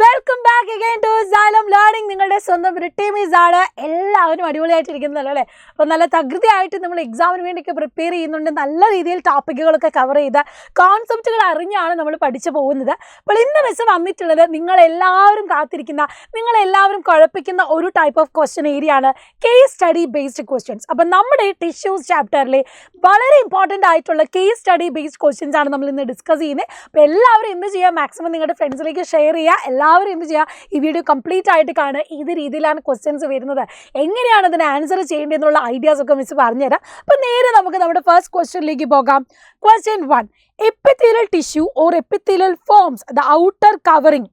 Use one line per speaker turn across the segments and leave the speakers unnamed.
Welcome back again to Xylem learning. നിങ്ങളുടെ സ്വന്തം ടീമീസ് ആണ്. എല്ലാവരും അടിപൊളിയായിട്ടിരിക്കുന്നല്ലോ അല്ലേ? അപ്പോൾ നല്ല തകൃതിയായിട്ട് നമ്മൾ എക്സാമിന് വേണ്ടിയൊക്കെ പ്രിപ്പയർ ചെയ്യുന്നുണ്ട്. നല്ല രീതിയിൽ ടോപ്പിക്കുകളൊക്കെ കവർ ചെയ്ത് കോൺസെപ്റ്റുകൾ അറിഞ്ഞാണ് നമ്മൾ പഠിച്ചു പോകുന്നത്. അപ്പോൾ ഇന്ന് മിസ് വന്നിട്ടുള്ളത് നിങ്ങളെല്ലാവരും കാത്തിരിക്കുന്ന, നിങ്ങളെല്ലാവരും കുഴപ്പിക്കുന്ന ഒരു ടൈപ്പ് ഓഫ് ക്വസ്റ്റ്യൻ ഏരിയ ആണ് കേസ് സ്റ്റഡി ബേസ്ഡ് ക്വസ്റ്റ്യൻസ്. അപ്പം നമ്മുടെ ടിഷ്യൂസ് ചാപ്റ്ററിലെ വളരെ ഇമ്പോർട്ടൻ്റ് ആയിട്ടുള്ള കേസ് സ്റ്റഡി ബേസ്ഡ് ക്വസ്റ്റ്യൻസ് ആണ് നമ്മൾ ഇന്ന് ഡിസ്കസ് ചെയ്യുന്നത്. അപ്പോൾ എല്ലാവരും എന്ത് ചെയ്യുക, മാക്സിമം നിങ്ങളുടെ ഫ്രണ്ട്സിലേക്ക് ഷെയർ ചെയ്യുക. എല്ലാവരും എന്ത് ചെയ്യുക, ഈ വീഡിയോ കംപ്ലീറ്റ് ആയിട്ട് കാണുക. ഏത് രീതിയിലാണ് ക്വസ്റ്റ്യൻസ് വരുന്നത്, എങ്ങനെയാണ് അതിന് ആൻസർ ചെയ്യേണ്ടതെന്നുള്ള ഐഡിയാസ് ഒക്കെ മിസ് പറഞ്ഞുതരാം. അപ്പം നേരെ നമുക്ക് നമ്മുടെ ഫസ്റ്റ് ക്വസ്റ്റ്യനിലേക്ക് പോകാം. Question 1. Epithelial tissue or epithelial forms the outer covering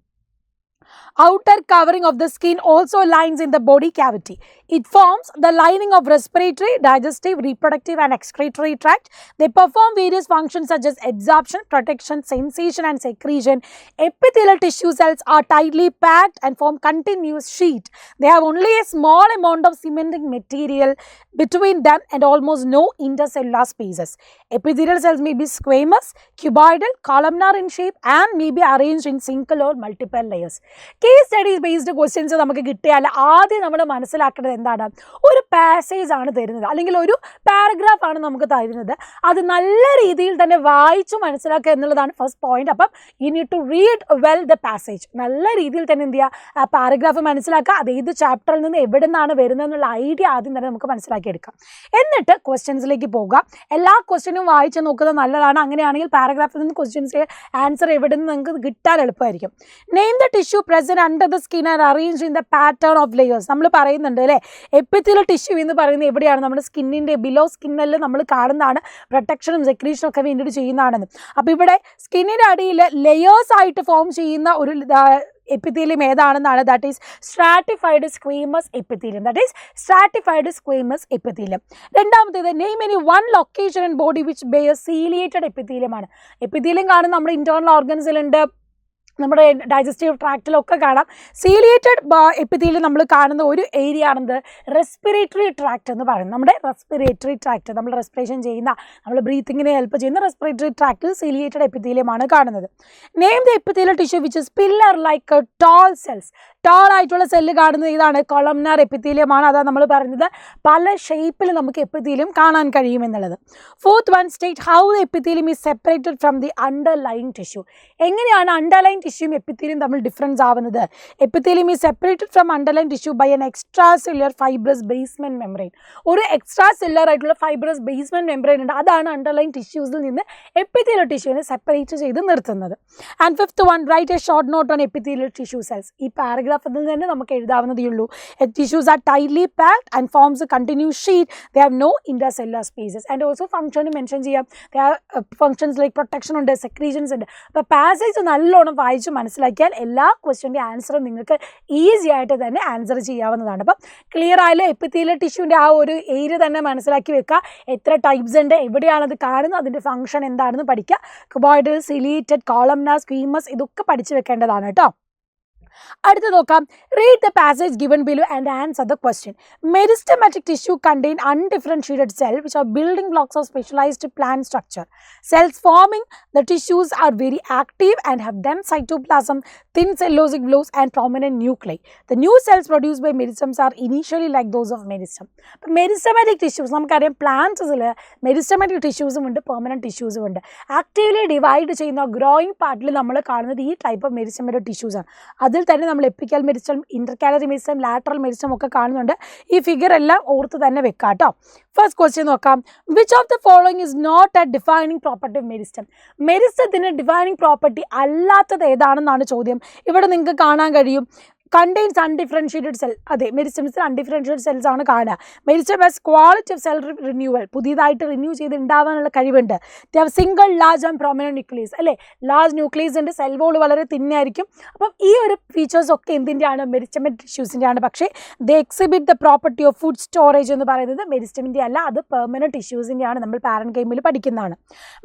of the skin also lines in the body cavity. It forms the lining of respiratory, digestive, reproductive and excretory tract. They perform various functions such as absorption, protection, sensation and secretion. Epithelial tissue cells are tightly packed and form continuous sheet. They have only a small amount of cementing material between them and almost no intercellular spaces. Epithelial cells may be squamous, cuboidal, columnar in shape and may be arranged in single or multiple layers. Case studies based questions നമുക്ക് കിട്ടിയാൽ ആദ്യം നമ്മൾ മനസ്സിലാക്കേണ്ടത് എന്താണ്, ഒരു passage ആണ് തരുന്നത്, അല്ലെങ്കിൽ ഒരു പാരഗ്രാഫ് ആണ് നമുക്ക് തരുന്നത്. അത് നല്ല രീതിയിൽ തന്നെ വായിച്ചു മനസ്സിലാക്കുക എന്നുള്ളതാണ് ഫസ്റ്റ് പോയിന്റ്. അപ്പം you need to read well the passage. നല്ല രീതിയിൽ തന്നെ എന്ത് ചെയ്യുക, ആ പാരഗ്രാഫ് മനസ്സിലാക്കുക. അത് ഏത് ചാപ്റ്ററിൽ നിന്ന് എവിടെ നിന്നാണ് വരുന്നത് എന്നുള്ള ഐഡിയ ആദ്യം തന്നെ നമുക്ക് മനസ്സിലാക്കിയെടുക്കാം. എന്നിട്ട് ക്വസ്റ്റ്യൻസിലേക്ക് പോകാം. എല്ലാ ക്വസ്റ്റ്യനും വായിച്ച് നോക്കുന്നത് നല്ലതാണ്. അങ്ങനെയാണെങ്കിൽ പാരഗ്രാഫിൽ നിന്ന് ക്വസ്റ്റ്യൻസ് ആൻസർ എവിടെ നിന്ന് നിങ്ങൾക്ക് കിട്ടാൻ എളുപ്പമായിരിക്കും. Name the tissue present under the skin and arranged in the pattern of layers. നമ്മൾ പറയുന്നുണ്ട് അല്ലേ, എപ്പിത്തീലിയൽ ടിഷ്യൂ എന്ന് പറയുന്നത് എവിടെയാണ്, നമ്മുടെ സ്കിന്നിൻ്റെ ബിലോ സ്കിന്നിൽ നമ്മൾ കാണുന്നതാണ്. പ്രൊട്ടക്ഷനും സെക്രീഷനും ഒക്കെ വേണ്ടിയിട്ട് ചെയ്യുന്നതാണെന്ന്. അപ്പോൾ ഇവിടെ സ്കിന്നിൻ്റെ അടിയിൽ ലെയേഴ്സ് ആയിട്ട് ഫോം ചെയ്യുന്ന ഒരു എപ്പിത്തീലിയം ഏതാണെന്നാണ്, that is stratified squamous epithelium. That is stratified squamous epithelium. രണ്ടാമത്തേത് name any one location in body which bear ciliated എപ്പിത്തീലിയമാണ്. എപ്പിത്തീലിയം കാണുന്ന നമ്മുടെ ഇന്റേണൽ ഓർഗൻസിലുണ്ട്, നമ്മുടെ ഡൈജസ്റ്റീവ് ട്രാക്റ്റിലൊക്കെ കാണാം. സീലിയേറ്റഡ് എപ്പിത്തീലിയം നമ്മൾ കാണുന്ന ഒരു ഏരിയ ആണെന്ത്, റെസ്പിറേറ്ററി ട്രാക്റ്റ് എന്ന് പറയുന്നത്. നമ്മുടെ റെസ്പിറേറ്ററി ട്രാക്റ്റ്, നമ്മൾ റെസ്പിറേഷൻ ചെയ്യുന്ന, നമ്മൾ ബ്രീത്തിങ്ങിനെ ഹെൽപ്പ് ചെയ്യുന്ന റെസ്പിറേറ്ററി ട്രാക്റ്റിൽ സീലിയേറ്റഡ് എപ്പിത്തീലിയമാണ് കാണുന്നത്. Name the epithelial tissue which is pillar like tall cells. Tall ആയിട്ടുള്ള സെല്ല് കാണുന്നത് ഇതാണ്, കൊളംനാർ എപ്പിത്തീലിയമാണ്. അതാണ് നമ്മൾ പറയുന്നത് പല ഷേപ്പിൽ നമുക്ക് എപ്പിത്തീലിയം കാണാൻ കഴിയുമെന്നുള്ളത്. Fourth one, state how the epithelium is separated from the underlying tissue. എങ്ങനെയാണ് അണ്ടർലൈൻ ടിഷ്യൂയും എപ്പിത്തീലിയം തമ്മിൽ ഡിഫറൻസ് ആവുന്നത്? Epithelium is separated from underline tissue by an extra cellular fibrous basement membrane. ഒരു എക്സ്ട്രാ സെല്ലുലർ ആയിട്ടുള്ള fibrous basement membrane ഉണ്ട്. അതാണ് underline ടിഷ്യൂസിൽ നിന്ന് epithelial ടിഷ്യൂവിനെ separate ചെയ്ത് നിർത്തുന്നത്. And fifth one, write a short note on epithelial tissue cells. ഈ പാരഗ്രാഫിൽ തന്നെ നമുക്ക് എഴുതാവുന്നതേ ഉള്ളൂ. Tissues are tightly packed and forms a continuous sheet. They have no intercellular spaces. And also function mention ചെയ്യാം. They have functions like protection ഉണ്ട്, secretions ഉണ്ട്. അപ്പോൾ പാസേജ് നല്ലോണം വായിച്ച് മനസ്സിലാക്കിയാൽ എല്ലാ ക്വസ്റ്റ്യൻ്റെ ആൻസറും നിങ്ങൾക്ക് ഈസി ആയിട്ട് തന്നെ ആൻസർ ചെയ്യാവുന്നതാണ്. അപ്പം ക്ലിയർ ആയാലും എപ്പിത്തീലിയൽ ടിഷ്യൂവിൻ്റെ ആ ഒരു ഏരിയ തന്നെ മനസ്സിലാക്കി വെക്കുക. എത്ര ടൈപ്സ് ഉണ്ട്, എവിടെയാണത് കാണുന്നത്, അതിൻ്റെ ഫംഗ്ഷൻ എന്താണെന്ന് പഠിക്കുക. ക്യൂബോയിഡൽ, സിലിയേറ്റഡ്, കോളംനാർ, സ്ക്വീമസ് ഇതൊക്കെ പഠിച്ചു വെക്കേണ്ടതാണ് കേട്ടോ. അടുത്ത് നോക്കാം. Read the passage given below and answer the question. Meristematic tissue contain undifferentiated cell which are building blocks of specialised plant structure. Cells foaming the tissues are very active and have dense cytoplasm, thin cellulosic blobs and prominent nuclei. The new cells produced by meristems are initially like those of meristem. അപ്പോൾ meristematic tissues നമുക്കറിയാം, പ്ലാന്റ്സിൽ meristematic ടിഷ്യൂസും ഉണ്ട്, permanent ടിഷ്യൂസും ഉണ്ട്. Actively divide ചെയ്യുന്ന growing പാർട്ടിൽ നമ്മൾ കാണുന്നത് ഈ type of meristematic ടിഷ്യൂസാണ്. അതിൽ തന്നെ നമ്മൾ apical meristem, intercalary meristem, lateral meristem ഒക്കെ കാണുന്നുണ്ട്. ഈ ഫിഗർ എല്ലാം ഓർത്ത് തന്നെ വെക്കാം കേട്ടോ. ഫസ്റ്റ് ക്വസ്റ്റ്യൻ നോക്കാം. Which of the following is not a defining property of meristem. മെരിസ്റ്റത്തിന് ഡിഫൈനിങ് പ്രോപ്പർട്ടി അല്ലാത്തത് ഏതാണെന്നാണ് ചോദ്യം. ഇവിടെ നിങ്ങൾക്ക് കാണാൻ കഴിയും, കണ്ടെയ്ൻസ് അൺഡിഫറൻഷിയേറ്റഡ് സെൽ. അതെ, മെരിസ്റ്റംസിൽ അൺഡിഫറൻഷിയേറ്റഡ് സെൽസ് ആണ് കാണുക. Meristem has quality of cell renewal, പുതിയതായിട്ട് റിന്യൂ ചെയ്ത് ഉണ്ടാവാനുള്ള കഴിവുണ്ട്. They have single large and prominent nucleus. അല്ലേ, ലാർജ് ന്യൂക്ലിയസ് ഉണ്ട്, സെൽ വോൾ വളരെ തിന്നായിരിക്കും. അപ്പം ഈ ഒരു ഫീച്ചേഴ്സ് ഒക്കെ എന്തിൻ്റെയാണ്, മെരിസ്റ്റമാറ്റിക് ടിഷ്യൂസിൻ്റെ ആണ്. പക്ഷേ they exhibit the property of food storage എന്ന് പറയുന്നത് മെരിസ്റ്റമിൻ്റെ അല്ല, അത് പെർമനന്റ് ടിഷ്യൂസിൻ്റെ ആണ്. നമ്മൾ പാരൻകൈമിൽ പഠിക്കുന്നതാണ്.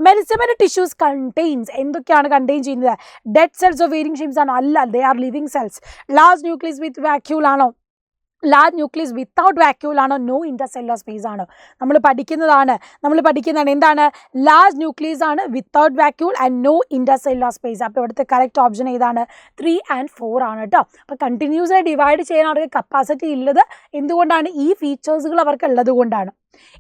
മെരിസ്റ്റമാറ്റിക് ടിഷ്യൂസ് കണ്ടെയ്ൻസ് എന്തൊക്കെയാണ് കണ്ടെയ്ൻ ചെയ്യുന്നത്? Dead cells of varying shapes ആണോ? അല്ല, they are living cells. Large nucleus with vacuole ആണോ? ലാർജ് ന്യൂക്ലിയസ് വിത്തൗട്ട് വാക്യൂൾ ആണോ, നോ ഇൻ്റർസെല്ലുലാർ സ്പേസ് ആണോ? നമ്മൾ പഠിക്കുന്നതാണ് എന്താണ്, ലാർജ് ന്യൂക്ലിയസ് ആണ്, without vacuole and no intercellular space. അപ്പോൾ ഇവിടുത്തെ കറക്റ്റ് ഓപ്ഷൻ ഏതാണ്? 3 and 4 ആണ് കേട്ടോ. അപ്പോൾ കണ്ടിന്യൂസ് ആയി ഡിവൈഡ് ചെയ്യാൻ അവർക്ക് കപ്പാസിറ്റി ഉള്ളത് എന്തുകൊണ്ടാണ്? ഈ ഫീച്ചേഴ്സുകൾ അവർക്ക് ഉള്ളത് കൊണ്ടാണ്.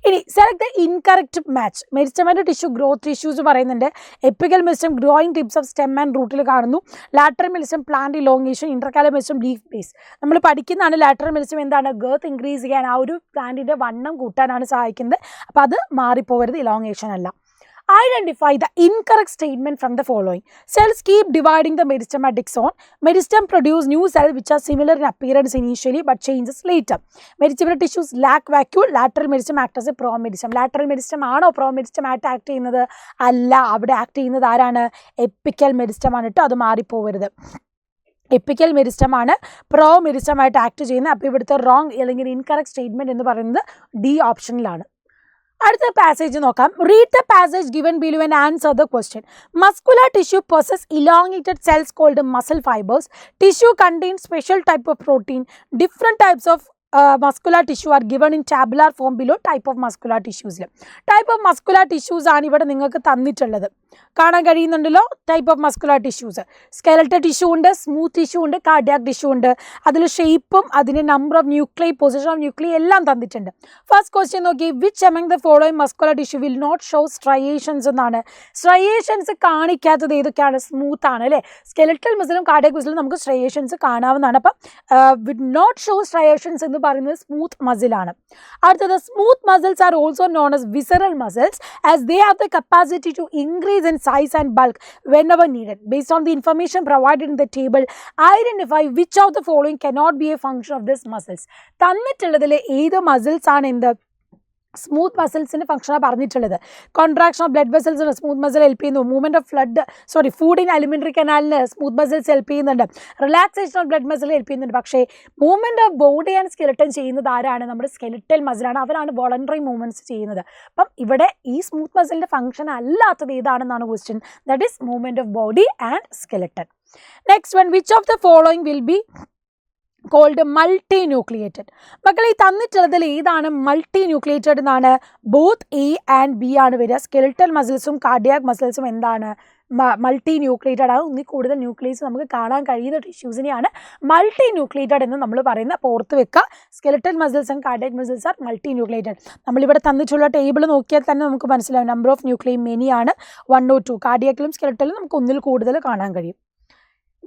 ഇനി select the incorrect match. Meristematic tissue growth tissues പറയുന്നുണ്ട്. Apical meristem growing tips of stem and റൂട്ടിൽ കാണുന്നു. Lateral meristem plant elongation, intercalary meristem leaf base. നമ്മൾ പഠിക്കുന്നതാണ് ലാറ്ററൽ മെരിസ്റ്റം എന്താണ്, ഗേർത്ത് ഇൻക്രീസ് ചെയ്യാൻ, ആ ഒരു പ്ലാന്റിന്റെ വണ്ണം കൂട്ടാനാണ് സഹായിക്കുന്നത്. അപ്പോൾ അത് മാറിപ്പോവരുത്, ഇലോങ്ങേഷൻ അല്ല. Identify the incorrect statement from the following. Cells keep dividing the meristematic zone. Meristem produce new cells which are similar in appearance initially but changes later. Meristematic tissues lack vacuole. Lateral meristem act as a promeristem. Lateral meristem ആണോ promeristem ആയിട്ട് act ചെയ്യുന്നത്? അല്ല, അവിടെ act ചെയ്യുന്നത് ആരാണ്? Epical meristem ആണ് കേട്ടോ. അത് മാറിപ്പോവരുത്. എപ്പിക്കൽ മെരിസ്റ്റം ആണ് പ്രോമെരിസ്റ്റം ആയിട്ട് ആക്ട് ചെയ്യുന്നത്. അപ്പോൾ ഇവിടുത്തെ റോങ് അല്ലെങ്കിൽ ഇൻകറക്റ്റ് സ്റ്റേറ്റ്മെന്റ് എന്ന് പറയുന്നത് ഡി ഓപ്ഷനിലാണ്. അടുത്ത പാസേജ് നോക്കാം. Read the passage given below and answer the question. Muscular tissue possess elongated cells called muscle fibers. Tissue contains special type of protein. Different types of muscular tissue are given in tabular form below type of muscular tissues. Type of muscular tissues ആണ് ഇവിടെ നിങ്ങൾക്ക് തന്നിട്ടുള്ളത്. കാണാൻ കഴിയുന്നുണ്ടല്ലോ type of muscular tissues. Skeletal tissue ഉണ്ട്, smooth tissue ഉണ്ട്, cardiac tissue ഉണ്ട്. അതിൽ ഷേപ്പും അതിൻ്റെ number of nuclei, position of nuclei എല്ലാം തന്നിട്ടുണ്ട്. ഫസ്റ്റ് ക്വസ്റ്റ്യൻ നോക്കി, which among the following muscular tissue will not show striations എന്നാണ്. സ്ട്രയേഷൻസ് കാണിക്കാത്തത് ഏതൊക്കെയാണ്? സ്മൂത്ത് ആണ് അല്ലേ. സ്കെലറ്റൽ മസിലും കാർഡിയാക് മസിലും നമുക്ക് സ്ട്രയേഷൻസ് കാണാവുന്നതാണ്. അപ്പം വിൽ നോട്ട് ഷോ സ്ട്രയേഷൻസ് എന്ന് പറയുന്നത് സ്മൂത്ത് മസിലാണ്. അടുത്തത്, smooth muscles are also known as visceral muscles as they have the capacity to increase in size and bulk whenever needed. Based on the information provided in the table, identify which of the following cannot be a function of these muscles. തന്നിട്ടുള്ളതിൽ ഏത് muscles ആണ് എന്ത് smooth മസിൽസിൻ്റെ ഫംഗ്ഷനാണ് പറഞ്ഞിട്ടുള്ളത്? Contraction of blood വെസൽസിന് smooth muscle help ചെയ്യുന്നു. Movement of food in alimentary കനാലിന് സ്മൂത്ത് മസിൽസ് ഹെൽപ്പ് ചെയ്യുന്നുണ്ട്. Relaxation of blood muscle help ചെയ്യുന്നുണ്ട്. പക്ഷേ movement of body and skeleton ചെയ്യുന്നത് ആരാണ്? നമ്മുടെ സ്കെലറ്റൽ മസിലാണ്. അവരാണ് വോളണ്ടറി മൂവ്മെൻറ്റ്സ് ചെയ്യുന്നത്. അപ്പം ഇവിടെ ഈ സ്മൂത്ത് മസിലിൻ്റെ ഫംഗ്ഷൻ അല്ലാത്തത് ഏതാണെന്നാണ് question. That is movement of body and skeleton. Next one, which of the following will be called multinucleated. മക്കളെ ഈ തന്നിട്ടുള്ളതിൽ ഏതാണ് മൾട്ടി ന്യൂക്ലിയേറ്റഡ് എന്നാണ്? ബോത്ത് എ ആൻഡ് ബി ആണ് വരിക. സ്കെലറ്റൽ മസിൽസും കാർഡിയാക് മസിൽസും എന്താണ്? മൾട്ടി ന്യൂക്ലിയേറ്റഡ് ആണ്. ഒന്നിൽ കൂടുതൽ ന്യൂക്ലിയസ് നമുക്ക് കാണാൻ കഴിയുന്ന ടിഷ്യൂസിനെയാണ് മൾട്ടി ന്യൂക്ലിയേറ്റഡ് എന്ന് നമ്മൾ പറയുന്നത്. അപ്പോൾ ഓർത്ത് വെക്കുക, skeletal muscles and cardiac muscles R multi nucleated. നമ്മളിവിടെ തന്നിട്ടുള്ള ടേബിൾ നോക്കിയാൽ തന്നെ നമുക്ക് മനസ്സിലാവും. നമ്പർ ഓഫ് ന്യൂക്ലിയൈ മെനി ആണ്, 1 or 2. കാർഡിയാക്കിലും സ്കെലറ്റലിലും നമുക്ക് ഒന്നിൽ കൂടുതൽ കാണാൻ കഴിയും.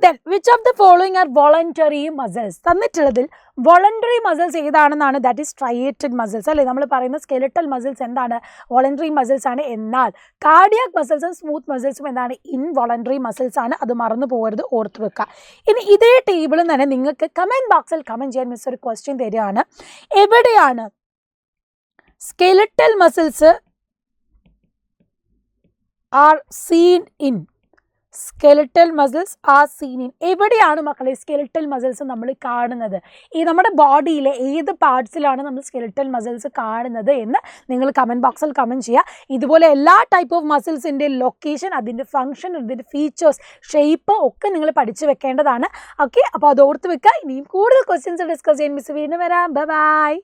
Then, which of the following are voluntary muscles? തന്നിട്ടുള്ളതിൽ വോളണ്ടറി മസിൽസ് ഏതാണെന്നാണ്? ദാറ്റ് ഈസ് സ്ട്രയേറ്റഡ് മസിൽസ് അല്ലേ. നമ്മൾ പറയുന്ന സ്കെലറ്റൽ മസിൽസ് എന്താണ്? വോളണ്ടറി മസിൽസ് ആണ്. എന്നാൽ കാർഡിയാക് മസിൽസും സ്മൂത്ത് മസിൽസും എന്താണ്? ഇൻവോളണ്ടറി മസിൽസ് ആണ്. അത് മറന്നു പോകരുത്, ഓർത്ത് വെക്കുക. ഇനി ഇതേ ടേബിളിൽ തന്നെ നിങ്ങൾക്ക് കമൻറ്റ് ബോക്സിൽ കമൻറ്റ് ചെയ്യാൻ മിസ് ഒരു ക്വസ്റ്റ്യൻ തരികയാണ്. എവിടെയാണ് skeletal muscles are seen in? Skeletal muscles are seen in. എവിടെയാണ് മക്കളെ സ്കെലറ്റൽ മസിൽസ് നമ്മൾ കാണുന്നത്? ഈ നമ്മുടെ ബോഡിയിലെ ഏത് പാർട്സിലാണ് നമ്മൾ സ്കെലറ്റൽ മസിൽസ് കാണുന്നത് എന്ന് നിങ്ങൾ കമൻറ്റ് ബോക്സിൽ കമൻറ്റ് ചെയ്യുക. ഇതുപോലെ എല്ലാ ടൈപ്പ് ഓഫ് മസിൽസിൻ്റെ ലൊക്കേഷൻ, അതിൻ്റെ ഫംഗ്ഷൻ, അതിൻ്റെ ഫീച്ചേഴ്സ്, ഷേപ്പ് ഒക്കെ നിങ്ങൾ പഠിച്ചു വെക്കേണ്ടതാണ്. ഓക്കെ, അപ്പോൾ അത് ഓർത്ത് വെക്കുക. ഇനിയും കൂടുതൽ ക്വസ്റ്റ്യൻസ് ഡിസ്കസ് ചെയ്യാൻ മിസ് വീണ്ടും വരാം. ബൈ.